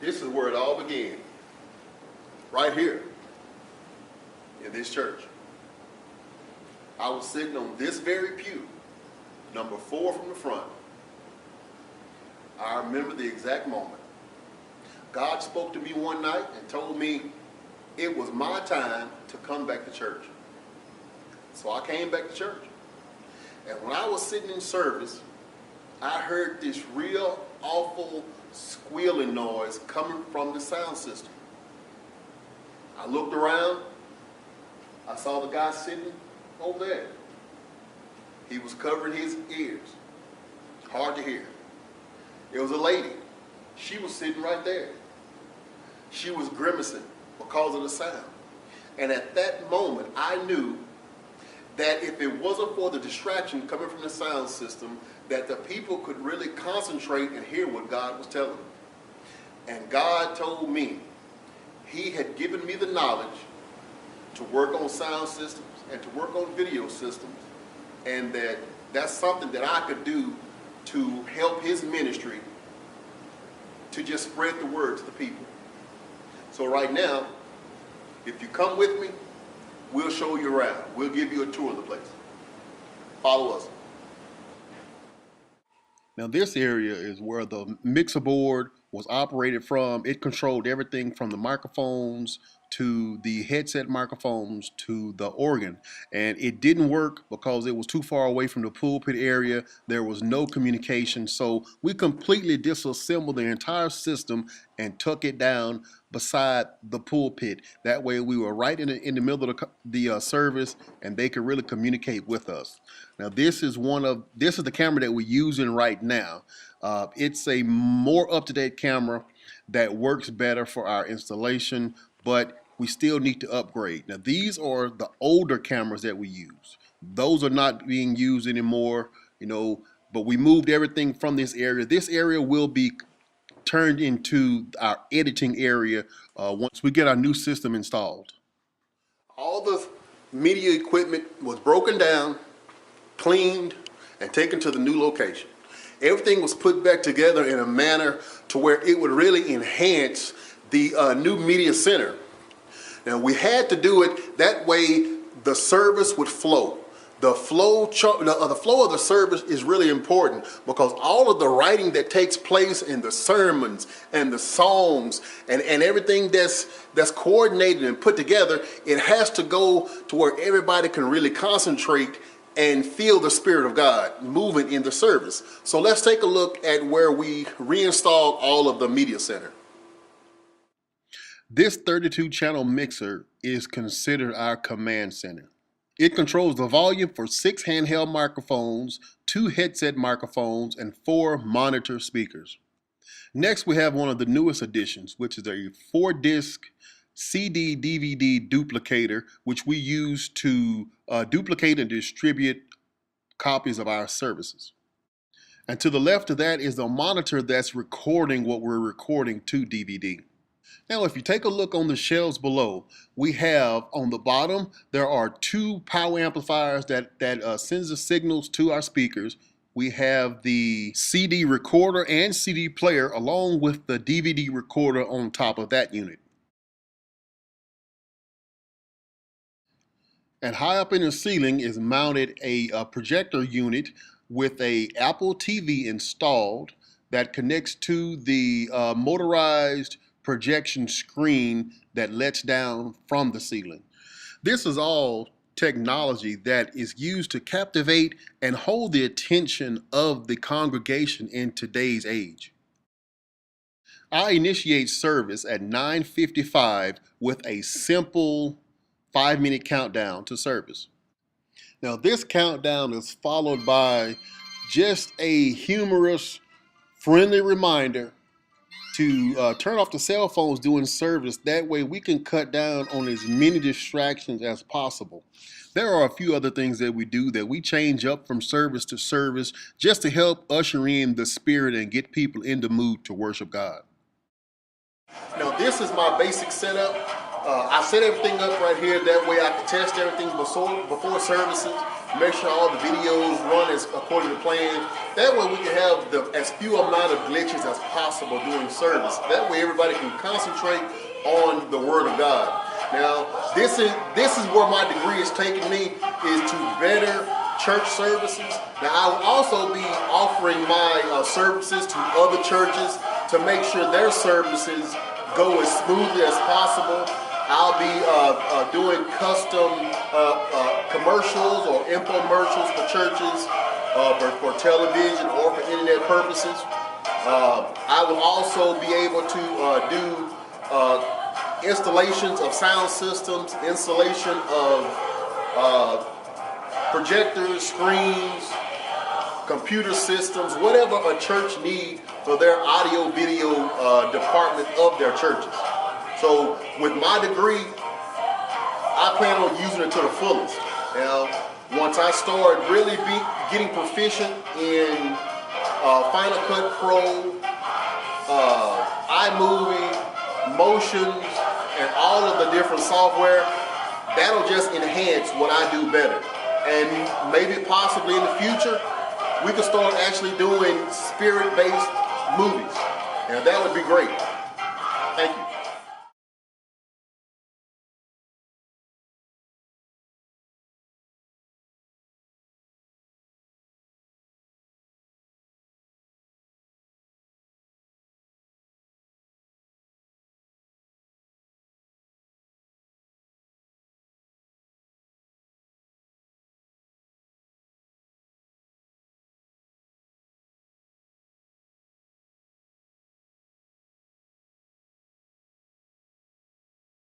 This is where it all began. Right here in this church. I was sitting on this very pew, number 4 from the front. I remember the exact moment. God spoke to me one night and told me it was my time to come back to church. So I came back to church. And when I was sitting in service, I heard this real awful squealing noise coming from the sound system. I looked around. I saw the guy sitting over there. He was covering his ears. Hard to hear. It was a lady. She was sitting right there. She was grimacing because of the sound. And at that moment, I knew that if it wasn't for the distraction coming from the sound system, that the people could really concentrate and hear what God was telling them. And God told me He had given me the knowledge to work on sound systems and to work on video systems, and that's something that I could do to help His ministry to just spread the word to the people. So right now, if you come with me, we'll show you around. We'll give you a tour of the place. Follow us. Now this area is where the mixer board was operated from. It controlled everything from the microphones to the headset microphones to the organ. And it didn't work because it was too far away from the pulpit area. There was no communication. So we completely disassembled the entire system and took it down beside the pulpit. That way we were right in the middle of the service, and they could really communicate with us. Now this is the camera that we're using right now. It's a more up-to-date camera that works better for our installation, but we still need to upgrade. Now these are the older cameras that we use. Those are not being used anymore, but we moved everything from this area. This area will be turned into our editing area once we get our new system installed. All the media equipment was broken down, cleaned, and taken to the new location. Everything was put back together in a manner to where it would really enhance the new media center. Now we had to do it that way the service would flow. The flow of the service is really important because all of the writing that takes place in the sermons and the songs and everything that's coordinated and put together, it has to go to where everybody can really concentrate and feel the Spirit of God moving in the service. So let's take a look at where we reinstalled all of the media center. This 32-channel mixer is considered our command center. It controls the volume for 6 handheld microphones, 2 headset microphones, and 4 monitor speakers. Next, we have one of the newest additions, which is a 4-disc CD-DVD duplicator, which we use to duplicate and distribute copies of our services. And to the left of that is the monitor that's recording what we're recording to DVD. Now, if you take a look on the shelves below, we have on the bottom, there are 2 power amplifiers that sends the signals to our speakers. We have the CD recorder and CD player along with the DVD recorder on top of that unit. And high up in the ceiling is mounted a projector unit with a Apple TV installed that connects to the motorized projection screen that lets down from the ceiling. This is all technology that is used to captivate and hold the attention of the congregation in today's age. I initiate service at 9:55 with a simple 5-minute countdown to service. Now this countdown is followed by just a humorous, friendly reminder to turn off the cell phones during service. That way we can cut down on as many distractions as possible. There are a few other things that we do that we change up from service to service just to help usher in the spirit and get people in the mood to worship God. Now this is my basic setup. I set everything up right here. That way I can test everything before services. Make sure all the videos run according to plan. That way we can have as few amount of glitches as possible during service. That way everybody can concentrate on the Word of God. Now, this is where my degree is taking me, is to better church services. Now, I will also be offering my services to other churches to make sure their services go as smoothly as possible. I'll be doing custom commercials or infomercials for churches, for television or for internet purposes. I will also be able to do installations of sound systems, installation of projectors, screens, computer systems, whatever a church needs for their audio video department of their churches. So with my degree, I plan on using it to the fullest. Now, once I start really getting proficient in Final Cut Pro, iMovie, Motions, and all of the different software, that'll just enhance what I do better. And maybe possibly in the future, we can start actually doing spirit-based movies. And that would be great. Thank you.